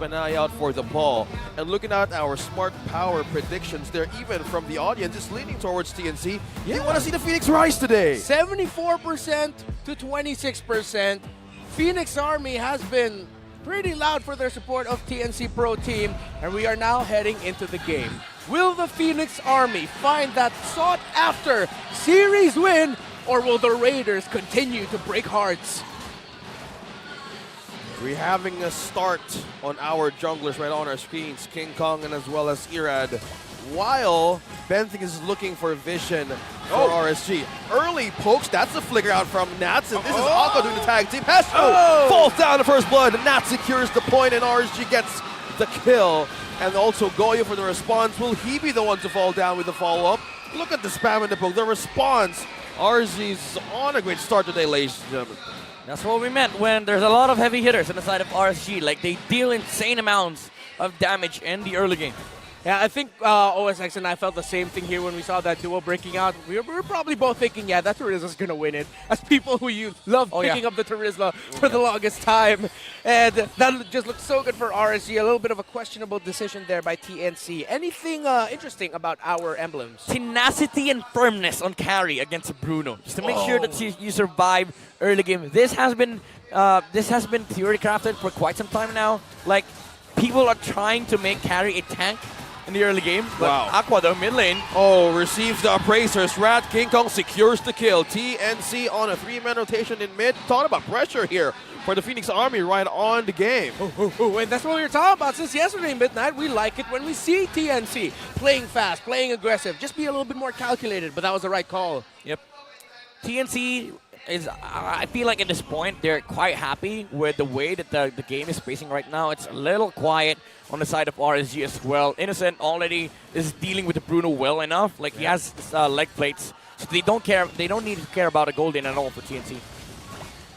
an eye out for the ball. And looking at our smart power predictions there, even from the audience, is leaning towards TNC. Yeah. You want to see the Phoenix rise today. 74% to 26%. Phoenix Army has been pretty loud for their support of TNC Pro Team, and we are now heading into the game. Will the Phoenix Army find that sought-after series win, or will the Raiders continue to break hearts? We're having a start on our junglers right on our screens, King Kong and as well as Irad, while Benthing is looking for vision for RSG. Early pokes, that's a flicker out from Nats, and this is Aqua doing the tag team. Hesto falls down to first blood, Nats secures the point, and RSG gets the kill. And also Goyo for the response. Will he be the one to fall down with the follow-up? Look at the spam in the poke, the response. RSG's on a great start today, ladies and gentlemen. That's what we meant when there's a lot of heavy hitters on the side of RSG. Like, they deal insane amounts of damage in the early game. Yeah, I think OSX and I felt the same thing here when we saw that duo breaking out. We were probably both thinking, yeah, that Terizla's going to win it. As people who love picking up the Terizla for the longest time. And that just looked so good for RSG. A little bit of a questionable decision there by TNC. Anything interesting about our emblems? Tenacity and firmness on carry against Bruno. Just to make sure that you survive early game. This has been theory crafted for quite some time now. Like, people are trying to make carry a tank in the early game, but Aqua, the mid lane. Receives the appraisers. Rat King Kong secures the kill. TNC on a 3-man rotation in mid. Talking about pressure here for the Phoenix Army right on the game. And that's what we were talking about since yesterday midnight. We like it when we see TNC playing fast, playing aggressive. Just be a little bit more calculated, but that was the right call. Yep. TNC is, I feel like at this point, they're quite happy with the way that the game is pacing right now. It's a little quiet on the side of RSG as well. Innocent already is dealing with the Bruno well enough. Like, he has leg plates, so they don't care. They don't need to care about a golden at all for TNC.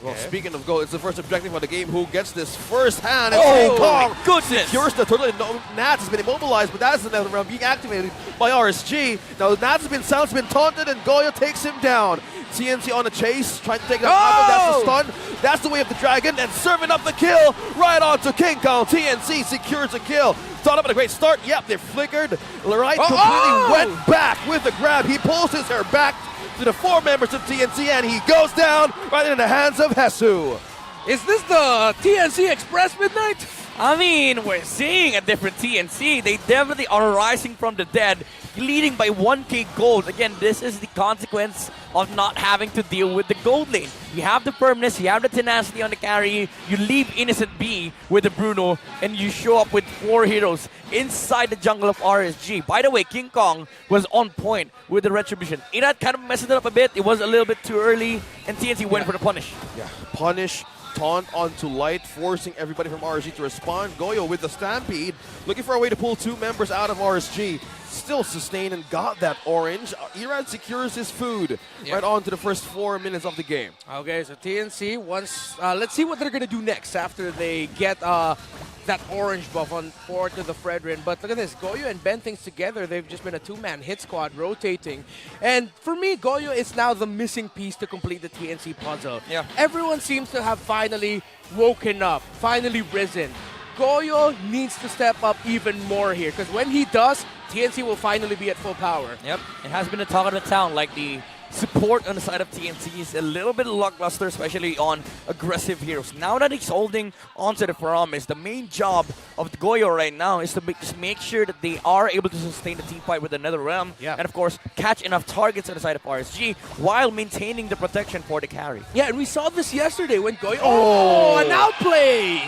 Well, speaking of goal, it's the first objective of the game. Who gets this first hand? King Kong goodness! Secures the turtle. Nats has been immobilized, but that's another round being activated by RSG. Now Nats has been silenced, been taunted, and Goyo takes him down. TNC on a chase, trying to take down Aqua. That's the stun. That's the way of the dragon, and serving up the kill right onto King Kong. TNC secures a kill. Thought about a great start. Yep, they flickered. Right completely went back with the grab. He pulls his hair back to the 4 members of TNC, and he goes down right in the hands of Hesu. Is this the TNC Express midnight? I mean, we're seeing a different TNC. They definitely are rising from the dead, leading by 1k gold. Again, this is the consequence of not having to deal with the gold lane. You have the firmness, you have the tenacity on the carry, you leave Innocent B with the Bruno, and you show up with 4 heroes inside the jungle of RSG. By the way, King Kong was on point with the Retribution. Irad kind of messed it up a bit. It was a little bit too early, and TNC went for the punish. Yeah, punish. Taunt onto Light, forcing everybody from RSG to respond. Goyo with the Stampede, looking for a way to pull 2 members out of RSG. Still sustained and got that orange. Irad secures his food right on to the first 4 minutes of the game. Okay, so TNC, let's see what they're going to do next after they get that orange buff on forward to the Fredrin. But look at this, Goyo and Benthings together, they've just been a 2-man hit squad rotating. And for me, Goyo is now the missing piece to complete the TNC puzzle. Yeah. Everyone seems to have finally woken up, finally risen. Goyo needs to step up even more here, because when he does, TNC will finally be at full power. Yep, it has been a talk of the town. Like, the support on the side of TNC is a little bit lackluster, especially on aggressive heroes. Now that he's holding onto the promise, the main job of the Goyo right now is to just make sure that they are able to sustain the team fight with another realm, and of course catch enough targets on the side of RSG while maintaining the protection for the carry. Yeah, and we saw this yesterday when Goyo... an outplay!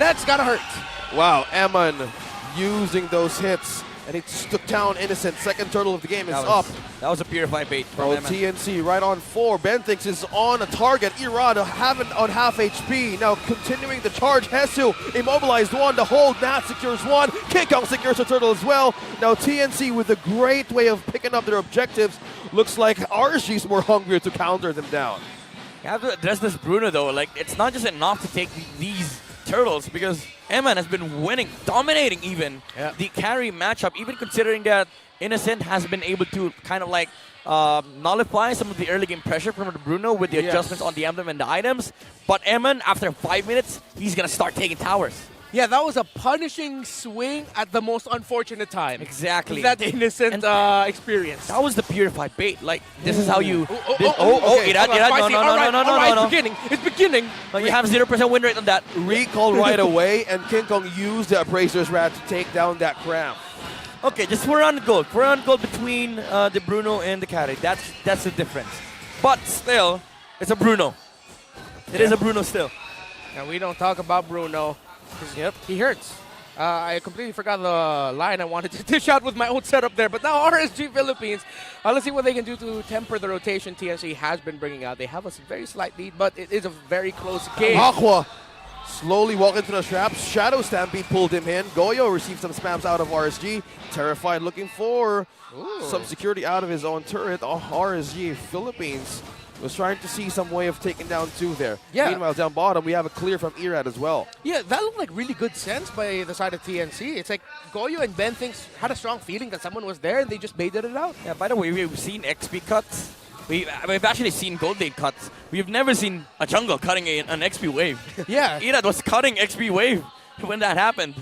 That's gotta hurt. Wow, Eman using those hits, and he took down Innocent. Second turtle of the game is up. That was a purified bait from Eman. TNC right on 4. Benthix is on a target. Irad haven't on half HP. Now continuing the charge. Hesu immobilized 1 to hold. Nat secures 1. King Kong secures a turtle as well. Now TNC with a great way of picking up their objectives. Looks like RSG's more hungry to counter them down. You have to address this Bruno though. Like, it's not just enough to take these turtles, because Eman has been winning, dominating even the carry matchup, even considering that Innocent has been able to kind of like nullify some of the early game pressure from the Bruno with the adjustments on the emblem and the items. But Eman, after 5 minutes, he's going to start taking towers. Yeah, that was a punishing swing at the most unfortunate time. Exactly. That innocent experience. That was the purified bait. Like, this is how you... Okay. Irad, no. It's beginning. It's beginning. No, you have 0% win rate on that. Recall right away, and King Kong used the Appraiser's Rat to take down that cramp. Okay, just 4 on gold. 4 on gold between the Bruno and the Carry. That's the difference. But still, it's a Bruno. It is a Bruno still. And we don't talk about Bruno. Yep, he hurts. I completely forgot the line I wanted to dish out with my own setup there. But now RSG Philippines, let's see what they can do to temper the rotation TNC has been bringing out. They have a very slight lead, but it is a very close game. Aqua slowly walking through the traps. Shadow Stampede pulled him in. Goyo received some spams out of RSG. Terrified, looking for some security out of his own turret. RSG Philippines was trying to see some way of taking down 2 there. Yeah. Meanwhile, down bottom, we have a clear from Irad as well. Yeah, that looked like really good sense by the side of TNC. It's like Goyo and Ben thinks had a strong feeling that someone was there and they just baited it out. Yeah, by the way, we've seen XP cuts. We've actually seen gold lane cuts. We've never seen a jungle cutting an XP wave. Yeah. Irad was cutting XP wave when that happened.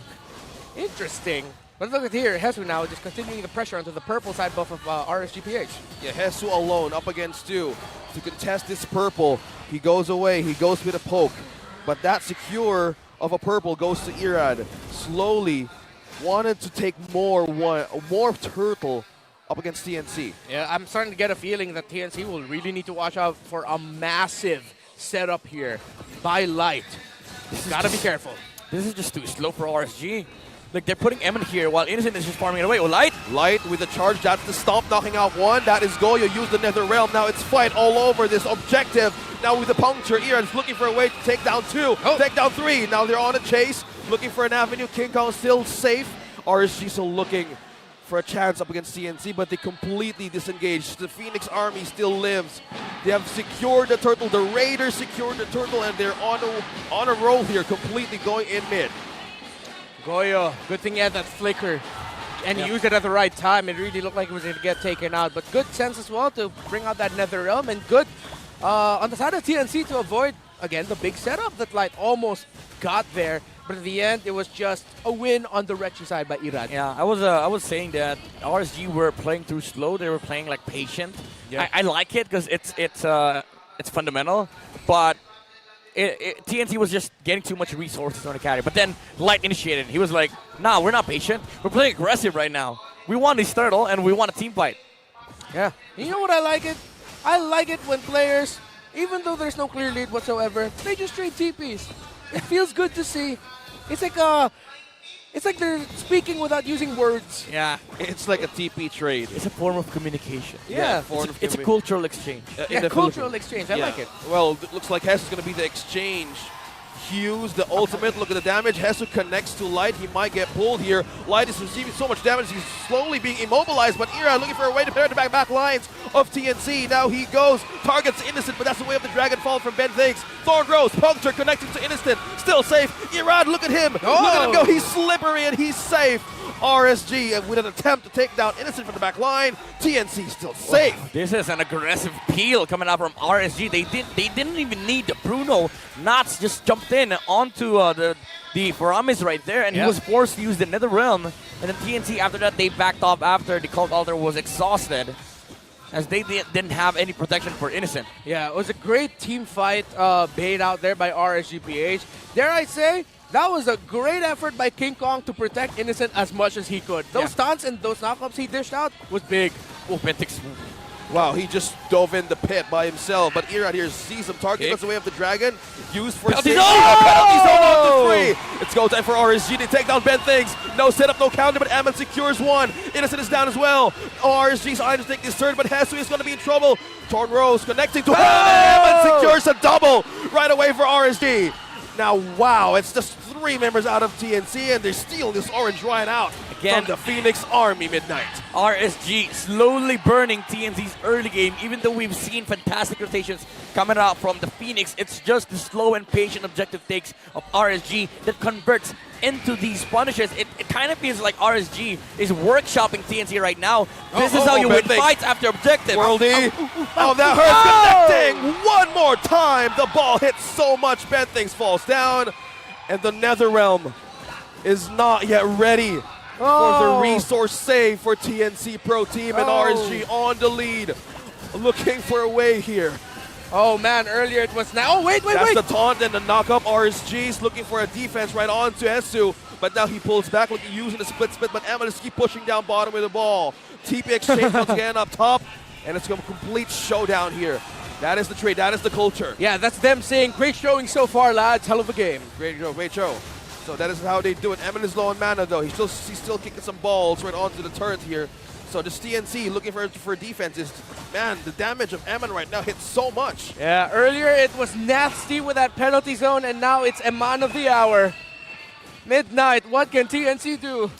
Interesting. But look at here, Hesu now just continuing the pressure onto the purple side buff of RSG PH. Yeah, Hesu alone up against 2 to contest this purple. He goes away, he goes with a poke. But that secure of a purple goes to Irad. Slowly wanted to take more turtle up against TNC. Yeah, I'm starting to get a feeling that TNC will really need to watch out for a massive setup here by Light. Gotta be careful. This is just too slow for RSG. Like, they're putting M in here while Innocent is just farming it away. Oh, Light! Light with the charge, that's the stomp, knocking out 1. That is Goyo, use the Nether Realm. Now it's fight all over this objective. Now with the puncture, Iran's looking for a way to take down 2, take down 3. Now they're on a chase, looking for an avenue. King Kong still safe. RSG still looking for a chance up against TNC, but they completely disengaged. The Phoenix army still lives. They have secured the turtle. The Raiders secured the turtle, and they're on a roll here, completely going in mid. Goyo, good thing he had that flicker and he used it at the right time. It really looked like it was going to get taken out, but good sense as well to bring out that Nether Realm, and good on the side of TNC to avoid, again, the big setup that Light almost got there. But at the end, it was just a win on the Retchy side by Irad. Yeah, I was saying that RSG were playing too slow. They were playing like patient. Yeah. I like it because it's fundamental, but TNC was just getting too much resources on the carry. But then Light initiated. He was like, nah, we're not patient. We're playing aggressive right now. We want this turtle and we want a team fight. Yeah. You know what I like it? I like it when players, even though there's no clear lead whatsoever, they just trade TPs. It feels good to see. It's like they're speaking without using words. Yeah. It's like a TP trade. It's a form of communication. Yeah. It's a cultural exchange. Yeah, cultural exchange. I like it. Well, it looks like Hesu's going to be the exchange. Hughes, the ultimate. Look at the damage. Hesu connects to Light. He might get pulled here. Light is receiving so much damage. He's slowly being immobilized, but Ira looking for a way to pair the back lines of TNC. Now he goes, targets Innocent, but that's the way of the Dragon Fall from Ben Thinks. Thorn Rose, puncture connecting to Innocent. Still safe. Irad, look at him. Look at him go. He's slippery and he's safe. RSG with an attempt to take down Innocent from the back line. TNC still safe. This is an aggressive peel coming out from RSG. They didn't even need Bruno. Knots just jumped in onto the Paramis right there, and he was forced to use the Nether Realm. And then TNC after that, they backed off after the Cult Altar was exhausted, as they didn't have any protection for Innocent. Yeah, it was a great team fight bait out there by RSG PH. Dare I say, that was a great effort by King Kong to protect Innocent as much as he could. Those stunts and those knockups he dished out was big. Oh, Pentix. Wow, he just dove in the pit by himself. But Irad here sees him target. That's the way of the dragon. Used for penalty safety. zone! Penalty zone on the 3. It's go time for RSG to take down Ben Things. No setup, no counter, but Ammon secures 1. Innocent is down as well. RSG's eyeing to take this third, but Hesu is going to be in trouble. Torn Rose connecting to him. Ammon secures a double right away for RSG. Now, wow, it's just 3 members out of TNC, and they steal this orange right out from the Phoenix Army Midnight. RSG slowly burning TNC's early game, even though we've seen fantastic rotations coming out from the Phoenix. It's just the slow and patient objective takes of RSG that converts into these punishes. It kind of feels like RSG is workshopping TNC right now. This is how you win fights after objective. Worldy. Oh, that hurts. Connecting one more time. The ball hits so much. Ben Things falls down. And the Nether Realm is not yet ready for the resource save for TNC Pro Team, and RSG on the lead. Looking for a way here. Oh man, earlier it was now. Oh, wait. That's the taunt and the knock up. RSG's looking for a defense right onto Esu, but now he pulls back, using the split, but Emma just keep pushing down bottom with the ball. TP exchange once again up top, and it's a complete showdown here. That is the trade, that is the culture. Yeah, that's them saying, great showing so far, lads. Hell of a game. Great show. So that is how they do it. Emin is low on mana though. He's still kicking some balls right onto the turret here. So this TNC looking for defenses. Man, the damage of Emin right now hits so much. Yeah, earlier it was nasty with that penalty zone, and now it's a man of the hour. Midnight, what can TNC do?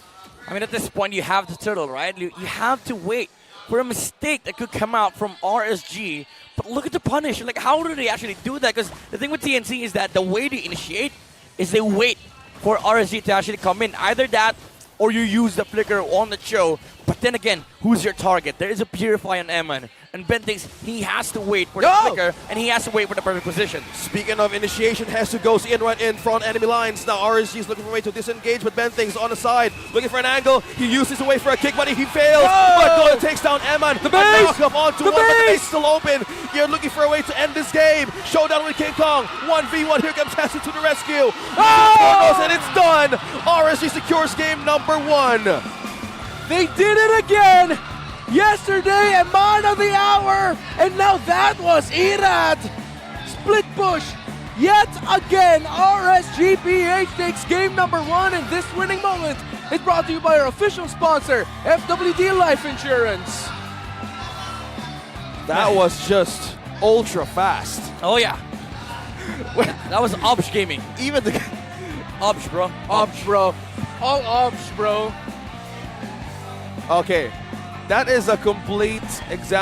I mean, at this point, you have the turtle, right? You have to wait for a mistake that could come out from RSG. But look at the punish. Like, how do they actually do that? Because the thing with TNC is that the way they initiate is they wait for RSG to actually come in. Either that or you use the flicker on the show. But then again, who's your target? There is a Purify on Eman. And Ben thinks he has to wait for the flicker, and he has to wait for the perfect position. Speaking of initiation, Hesu goes in right in front enemy lines. Now RSG is looking for a way to disengage, but Ben thinks on the side, looking for an angle. He uses away for a kick, but he fails. But Gola takes down Eman. The base! Knock up onto one, but the base still open. You're looking for a way to end this game. Showdown with King Kong. 1v1. Here comes Hesu to the rescue. And it's done. RSG secures game number 1. They did it again! Yesterday, a man of the hour, and now that was Irad. Split push, yet again, RSG PH takes game number 1, and this winning moment is brought to you by our official sponsor, FWD Life Insurance. That was just ultra fast. Oh yeah. That was Obs Gaming. Even the Obs, bro. Obs, bro. All Obs, bro. Okay, that is a complete example.